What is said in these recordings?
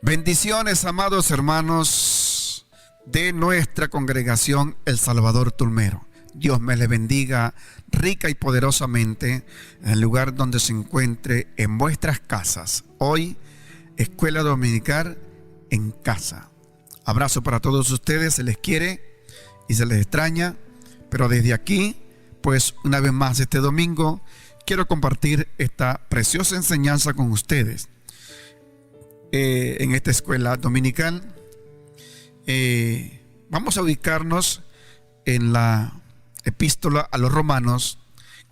Bendiciones, amados hermanos de nuestra congregación El Salvador Tulmero. Dios me les bendiga rica y poderosamente en el lugar donde se encuentre en vuestras casas. Hoy, Escuela Dominical en casa. Abrazo para todos ustedes, se les quiere y se les extraña, pero desde aquí, pues una vez más este domingo, quiero compartir esta preciosa enseñanza con ustedes. En esta escuela dominical vamos a ubicarnos en la epístola a los Romanos,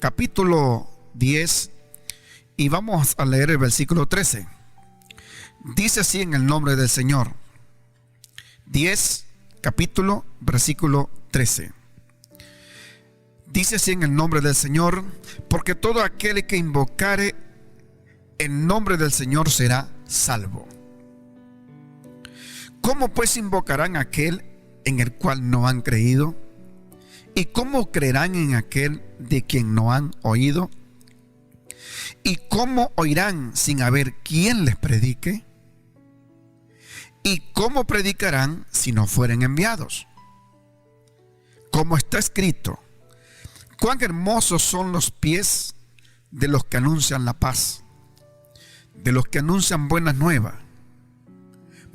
capítulo 10, y vamos a leer el versículo 13. Dice así en el nombre del Señor. 10, capítulo, versículo 13. Dice así en el nombre del Señor: porque todo aquel que invocare el nombre del Señor será salvo. ¿Cómo pues invocarán a aquel en el cual no han creído? ¿Y cómo creerán en aquel de quien no han oído? ¿Y cómo oirán sin haber quien les predique? ¿Y cómo predicarán si no fueren enviados? Como está escrito: cuán hermosos son los pies de los que anuncian la paz, de los que anuncian buenas nuevas.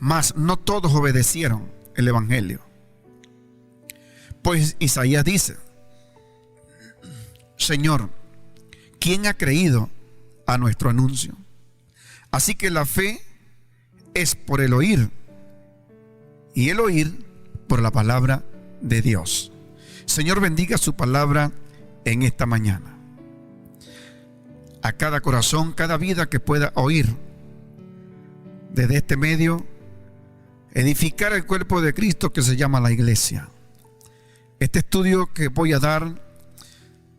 Mas no todos obedecieron el evangelio. Pues Isaías dice: Señor, ¿quién ha creído a nuestro anuncio? Así que la fe es por el oír, y el oír por la palabra de Dios. Señor, bendiga su palabra en esta mañana. A cada corazón, cada vida que pueda oír desde este medio, edificar el cuerpo de Cristo que se llama la iglesia. Este estudio que voy a dar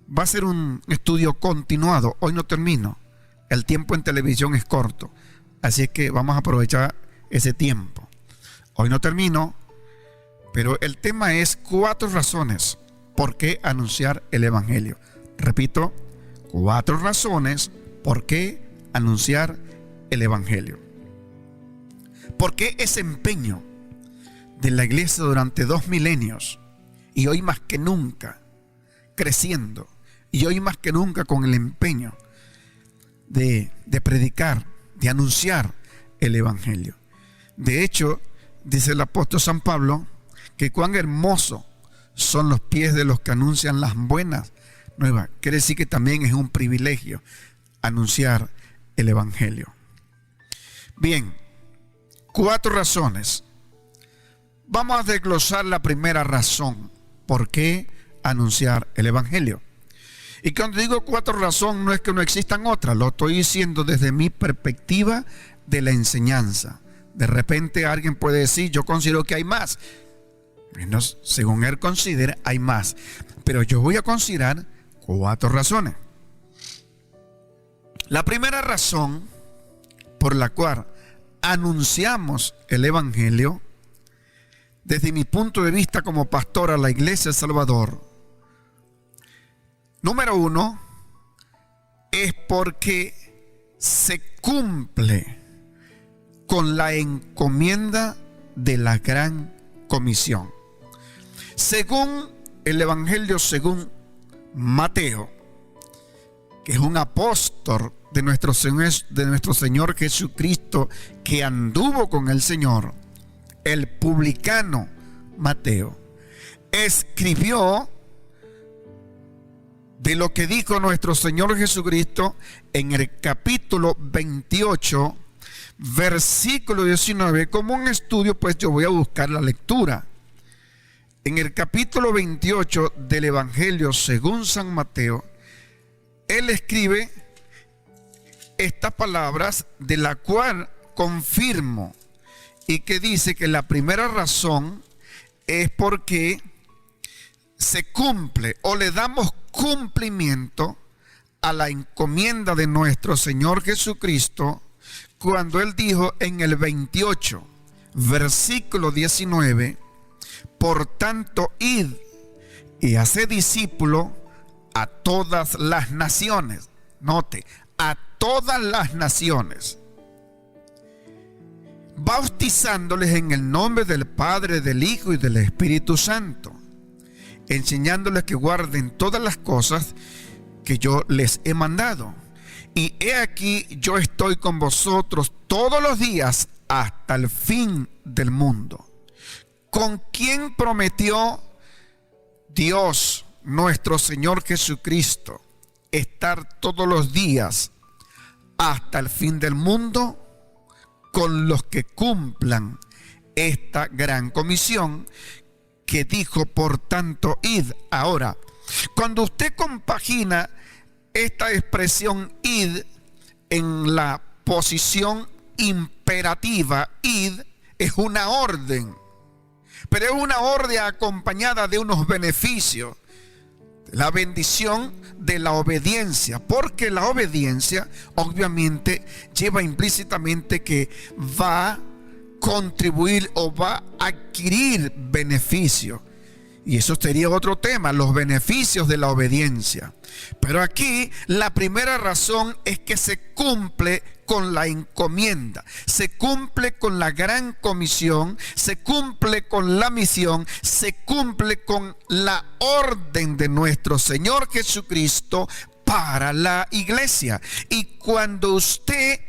va a ser un estudio continuado. Hoy no termino. El tiempo en televisión es corto, así es que vamos a aprovechar ese tiempo. Hoy no termino, pero el tema es 4 razones por qué anunciar el evangelio. Repito, 4 razones por qué anunciar el evangelio. ¿Por qué ese empeño de la iglesia durante 2 milenios y hoy más que nunca creciendo, y hoy más que nunca con el empeño de predicar, de anunciar el evangelio? De hecho, dice el apóstol San Pablo que cuán hermosos son los pies de los que anuncian las buenas nuevas. Quiere decir que también es un privilegio anunciar el evangelio. Bien, 4 razones. Vamos a desglosar la primera razón por qué anunciar el evangelio. Y cuando digo 4 razones, no es que no existan otras, lo estoy diciendo desde mi perspectiva de la enseñanza. De repente alguien puede decir: yo considero que hay más. Bueno, según él considera, hay más. Pero yo voy a considerar 4 razones. La primera razón por la cual anunciamos el evangelio, desde mi punto de vista como pastor a la iglesia El Salvador, número 1, es porque se cumple con la encomienda de la gran comisión. Según el evangelio según Mateo, que es un apóstol de nuestro Señor Jesucristo, que anduvo con el Señor, el publicano Mateo escribió de lo que dijo nuestro Señor Jesucristo en el capítulo 28, versículo 19. Como un estudio, pues yo voy a buscar la lectura. En el capítulo 28 del Evangelio según San Mateo, él escribe estas palabras, de la cual confirmo, y que dice que la primera razón es porque se cumple o le damos cumplimiento a la encomienda de nuestro Señor Jesucristo, cuando él dijo en el 28, versículo 19: por tanto, id y haced discípulos a todas las naciones. Note, a todas las naciones, bautizándoles en el nombre del Padre, del Hijo y del Espíritu Santo, enseñándoles que guarden todas las cosas que yo les he mandado. Y he aquí, yo estoy con vosotros todos los días hasta el fin del mundo. ¿Con quién prometió Dios, nuestro Señor Jesucristo, estar todos los días hasta el fin del mundo? Con los que cumplan esta gran comisión que dijo, por tanto, id. Ahora, cuando usted compagina esta expresión id en la posición imperativa, id es una orden, pero es una orden acompañada de unos beneficios. La bendición de la obediencia, porque la obediencia obviamente lleva implícitamente que va a contribuir o va a adquirir beneficios. Y eso sería otro tema, los beneficios de la obediencia. Pero aquí la primera razón es que se cumple con la encomienda, se cumple con la gran comisión, se cumple con la misión, se cumple con la orden de nuestro Señor Jesucristo para la iglesia. Y cuando usted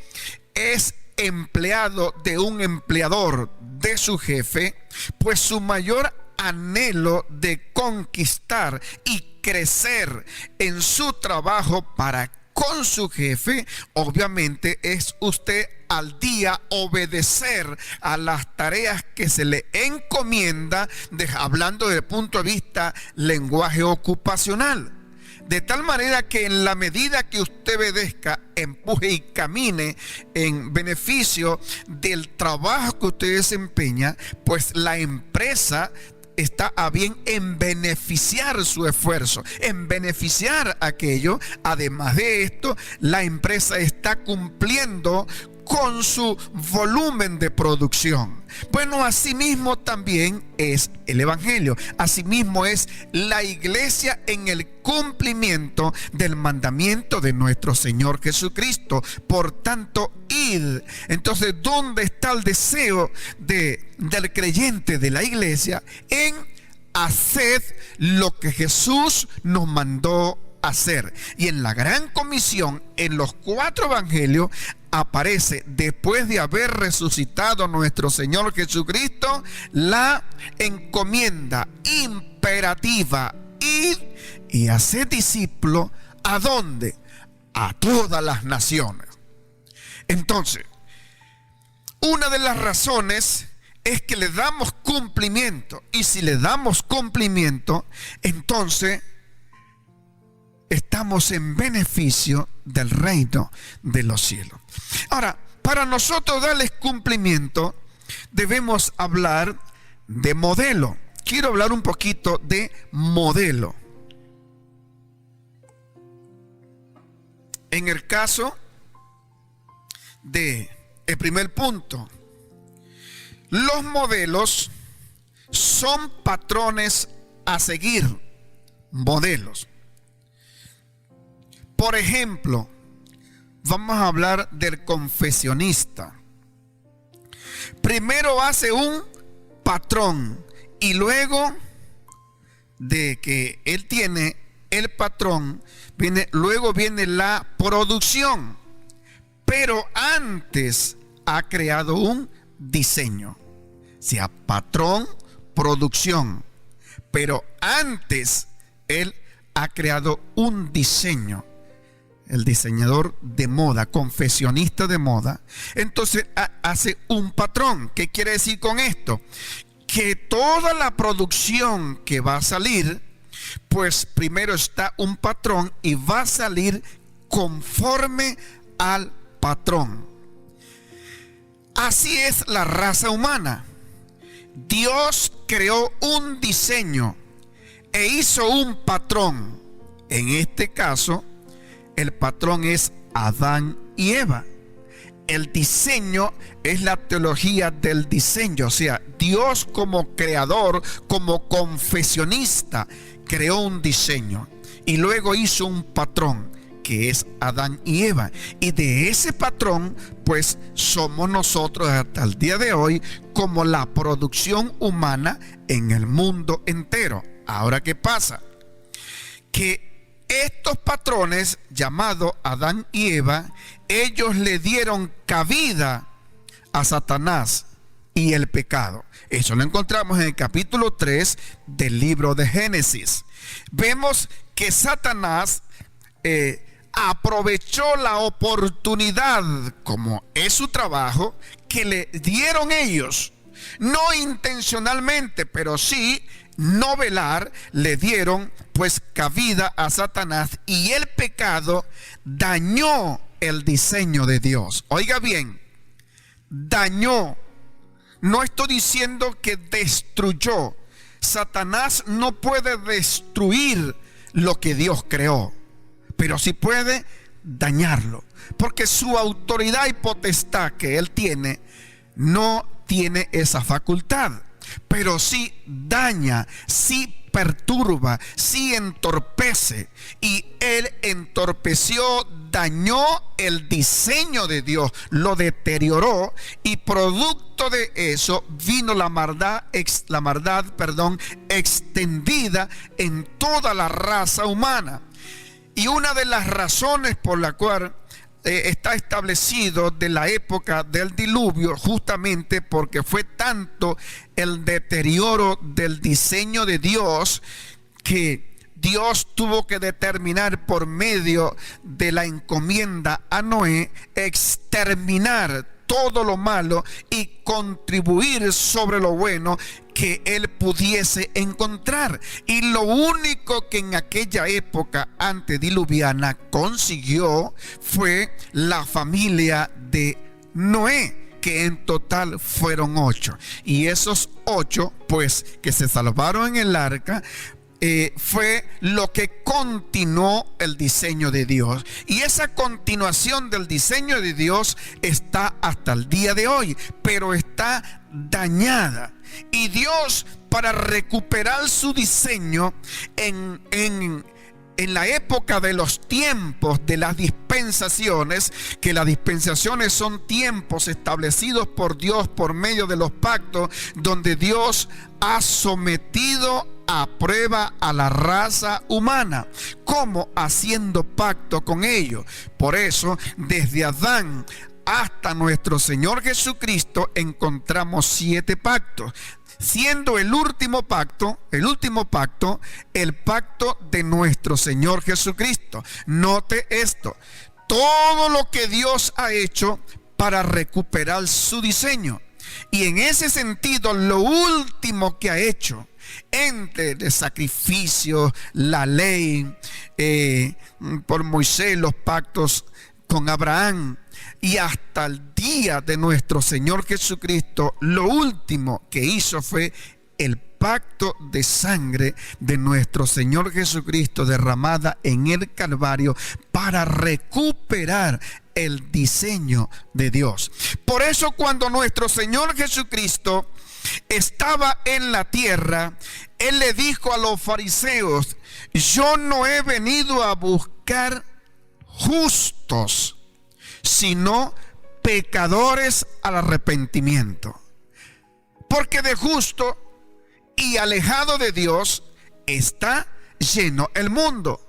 es empleado de un empleador, de su jefe, pues su mayor anhelo de conquistar y crecer en su trabajo para con su jefe, obviamente es usted al día obedecer a las tareas que se le encomienda, hablando desde el punto de vista lenguaje ocupacional. De tal manera que en la medida que usted obedezca, empuje y camine en beneficio del trabajo que usted desempeña, pues la empresa está a bien en beneficiar su esfuerzo, en beneficiar aquello. Además de esto, la empresa está cumpliendo con su volumen de producción. Bueno, asimismo también es el evangelio, asimismo es la iglesia en el cumplimiento del mandamiento de nuestro Señor Jesucristo. Por tanto, id. Entonces, ¿dónde está el deseo del creyente de la iglesia? En haced lo que Jesús nos mandó hacer. Y en la gran comisión, en los 4 evangelios, aparece, después de haber resucitado nuestro Señor Jesucristo, la encomienda imperativa: id y haced discípulos. ¿A dónde? A todas las naciones. Entonces, una de las razones es que le damos cumplimiento, y si le damos cumplimiento, entonces estamos en beneficio del reino de los cielos. Ahora, para nosotros darles cumplimiento, debemos hablar de modelo. Quiero hablar un poquito de modelo. En el caso de el primer punto, los modelos son patrones a seguir, modelos. Por ejemplo, vamos a hablar del confesionista. Primero hace un patrón y luego de que él tiene el patrón, luego viene la producción. Pero antes ha creado un diseño. O sea, patrón, producción. Pero antes él ha creado un diseño. El diseñador de moda, confeccionista de moda, entonces hace un patrón. ¿Qué quiere decir con esto? Que toda la producción que va a salir, pues primero está un patrón y va a salir conforme al patrón. Así es la raza humana. Dios creó un diseño e hizo un patrón. En este caso, el patrón es Adán y Eva. El diseño es la teología del diseño. O sea, Dios como creador, como confeccionista, creó un diseño y luego hizo un patrón. que es Adán y Eva. Y de ese patrón, pues somos nosotros hasta el día de hoy como la producción humana en el mundo entero. Ahora, ¿qué pasa? Que estos patrones llamados Adán y Eva, ellos le dieron cabida a Satanás y el pecado. Eso lo encontramos en el capítulo 3 del libro de Génesis. Vemos que Satanás aprovechó la oportunidad, como es su trabajo, que le dieron ellos, no intencionalmente, pero sí no velar, le dieron pues cabida a Satanás, y el pecado dañó el diseño de Dios. Oiga bien, dañó. No estoy diciendo que destruyó. Satanás no puede destruir lo que Dios creó, pero sí puede dañarlo, porque su autoridad y potestad que él tiene no tiene esa facultad, pero sí daña, sí perturba, sí entorpece. Y él entorpeció, dañó el diseño de Dios, lo deterioró, y producto de eso vino la maldad extendida en toda la raza humana. Y una de las razones por la cual está establecido de la época del diluvio, justamente porque fue tanto el deterioro del diseño de Dios, que Dios tuvo que determinar por medio de la encomienda a Noé exterminar todo lo malo y contribuir sobre lo bueno que él pudiese encontrar. Y lo único que en aquella época antediluviana consiguió fue la familia de Noé, que en total fueron 8. Y esos 8 pues que se salvaron en el arca, fue lo que continuó el diseño de Dios. Y esa continuación del diseño de Dios está hasta el día de hoy, pero está dañada. Y Dios, para recuperar su diseño en la época de los tiempos de las dispensaciones, que las dispensaciones son tiempos establecidos por Dios por medio de los pactos, donde Dios ha sometido a prueba a la raza humana, como haciendo pacto con ellos. Por eso, desde Adán hasta nuestro Señor Jesucristo encontramos 7 pactos, siendo el último pacto, el pacto de nuestro Señor Jesucristo. Note esto: todo lo que Dios ha hecho para recuperar su diseño. Y en ese sentido, lo último que ha hecho, entre el sacrificio, la ley, por Moisés, los pactos con Abraham, y hasta el día de nuestro Señor Jesucristo, lo último que hizo fue el pacto de sangre de nuestro Señor Jesucristo, derramada en el Calvario para recuperar el diseño de Dios. Por eso, cuando nuestro Señor Jesucristo estaba en la tierra, Él le dijo a los fariseos: yo no he venido a buscar justos, sino pecadores al arrepentimiento. Porque de justo y alejado de Dios está lleno el mundo.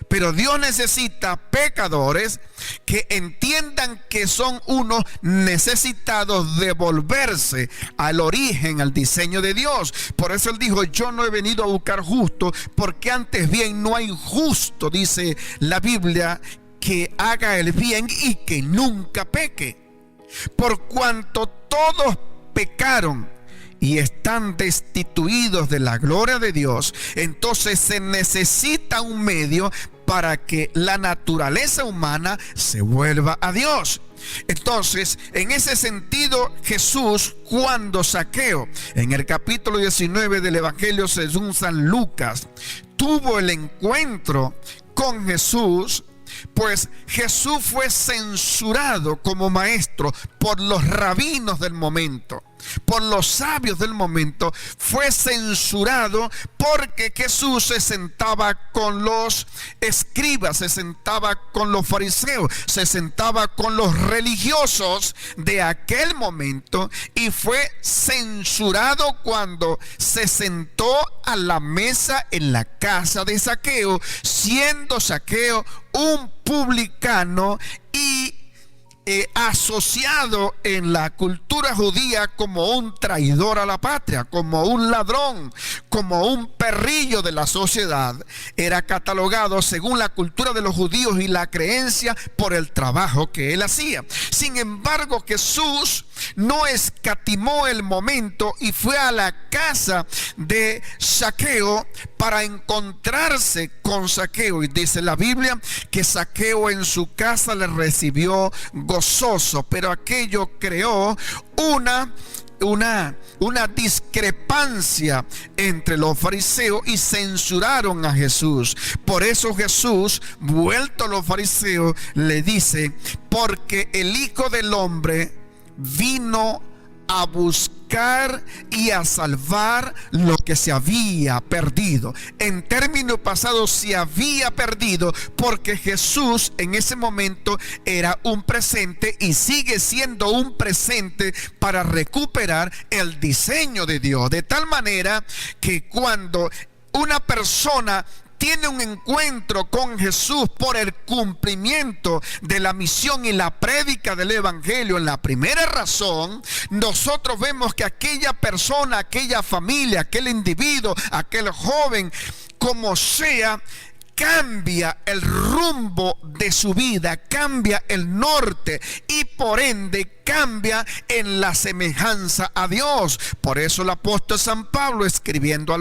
Pero Dios necesita pecadores que entiendan que son unos necesitados de volverse al origen, al diseño de Dios. Por eso Él dijo: yo no he venido a buscar justo, porque antes bien no hay justo, dice la Biblia, que haga el bien y que nunca peque. Por cuanto todos pecaron y están destituidos de la gloria de Dios, entonces se necesita un medio para que la naturaleza humana se vuelva a Dios. Entonces, en ese sentido, Jesús, cuando Zaqueo, en el capítulo 19 del Evangelio según San Lucas, tuvo el encuentro con Jesús, pues Jesús fue censurado como maestro por los rabinos del momento. por los sabios del momento, fue censurado porque Jesús se sentaba con los escribas, se sentaba con los fariseos, se sentaba con los religiosos de aquel momento, y fue censurado cuando se sentó a la mesa en la casa de Zaqueo, siendo Zaqueo un publicano y asociado en la cultura judía como un traidor a la patria, como un ladrón, como un perrillo de la sociedad. Era catalogado según la cultura de los judíos y la creencia por el trabajo que él hacía. Sin embargo, Jesús no escatimó el momento y fue a la casa de Zaqueo para encontrarse con Zaqueo. Y dice la Biblia que Zaqueo en su casa le recibió gozoso, pero aquello creó una discrepancia entre los fariseos y censuraron a Jesús. Por eso Jesús, vuelto a los fariseos, le dice: porque el Hijo del Hombre vino a buscar y a salvar lo que se había perdido. En términos pasados, se había perdido, porque Jesús en ese momento era un presente y sigue siendo un presente para recuperar el diseño de Dios. De tal manera que cuando una persona tiene un encuentro con Jesús por el cumplimiento de la misión y la prédica del evangelio, en la primera razón, nosotros vemos que aquella persona, aquella familia, aquel individuo, aquel joven, como sea, cambia el rumbo de su vida, cambia el norte y por ende cambia en la semejanza a Dios. Por eso el apóstol San Pablo, escribiendo a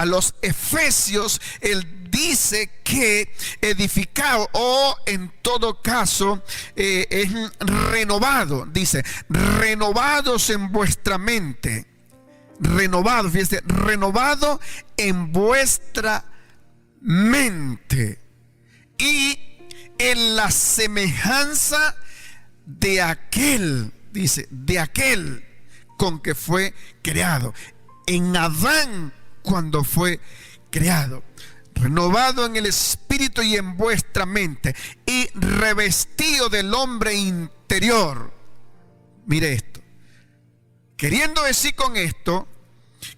los efesios, él dice que edificado, o en todo caso es renovado, dice: renovados en vuestra mente, renovado, fíjese, renovado en vuestra mente y en la semejanza de aquel, dice, de aquel con que fue creado. En Adán, cuando fue creado, renovado en el espíritu y en vuestra mente y revestido del hombre interior. Mire esto, queriendo decir con esto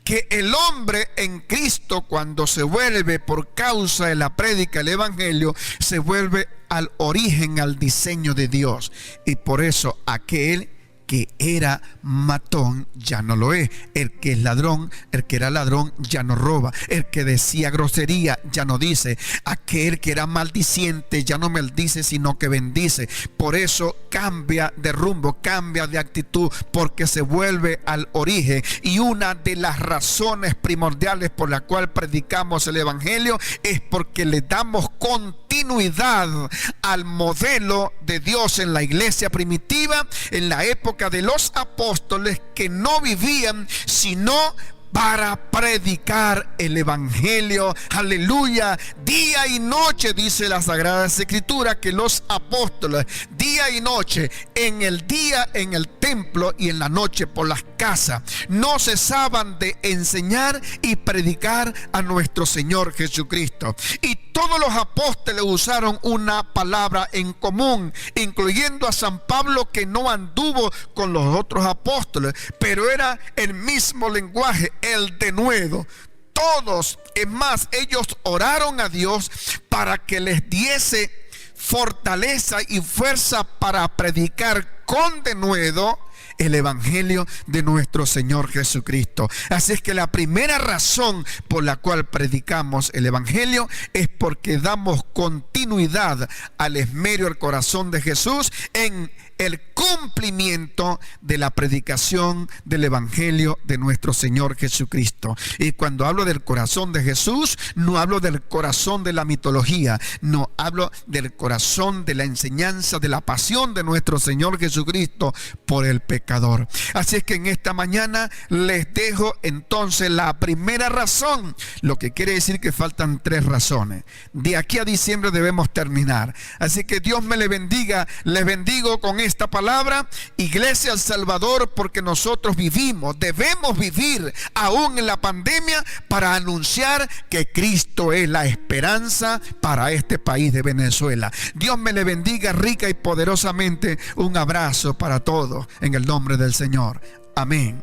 que el hombre en Cristo, cuando se vuelve por causa de la prédica del evangelio, se vuelve al origen, al diseño de Dios. Y por eso aquel que era matón ya no lo es. El que es ladrón, el que era ladrón ya no roba. El que decía grosería ya no dice. Aquel que era maldiciente ya no maldice, sino que bendice. Por eso cambia de rumbo, cambia de actitud, porque se vuelve al origen. Y una de las razones primordiales por la cual predicamos el evangelio es porque le damos continuidad al modelo de Dios en la iglesia primitiva, en la época de los apóstoles, que no vivían sino para predicar el evangelio. Aleluya. Día y noche, dice la Sagrada Escritura, que los apóstoles día y noche, en el día en el templo y en la noche por las casas, no cesaban de enseñar y predicar a nuestro Señor Jesucristo. Y todos los apóstoles usaron una palabra en común, incluyendo a San Pablo, que no anduvo con los otros apóstoles, pero era el mismo lenguaje, el denuedo. Todos, es más, ellos oraron a Dios para que les diese fortaleza y fuerza para predicar con denuedo el evangelio de nuestro Señor Jesucristo. Así es que la primera razón por la cual predicamos el evangelio es porque damos continuidad al esmero, al corazón de Jesús en el cumplimiento de la predicación del evangelio de nuestro Señor Jesucristo. Y cuando hablo del corazón de Jesús, no hablo del corazón de la mitología, no, hablo del corazón de la enseñanza, de la pasión de nuestro Señor Jesucristo por el pecador. Así es que en esta mañana les dejo entonces la primera razón, lo que quiere decir que faltan 3 razones. De aquí a diciembre debemos terminar. Así que Dios me le bendiga. Les bendigo con esta palabra, Iglesia El Salvador, porque nosotros debemos vivir aún en la pandemia para anunciar que Cristo es la esperanza para este país de Venezuela. Dios me le bendiga rica y poderosamente. Un abrazo para todos en el nombre del Señor. Amén.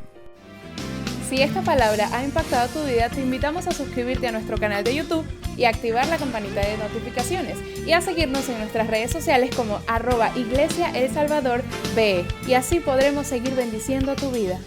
Si esta palabra ha impactado tu vida, te invitamos a suscribirte a nuestro canal de YouTube y activar la campanita de notificaciones y a seguirnos en nuestras redes sociales como @Iglesia El Salvador BE, y así podremos seguir bendiciendo tu vida.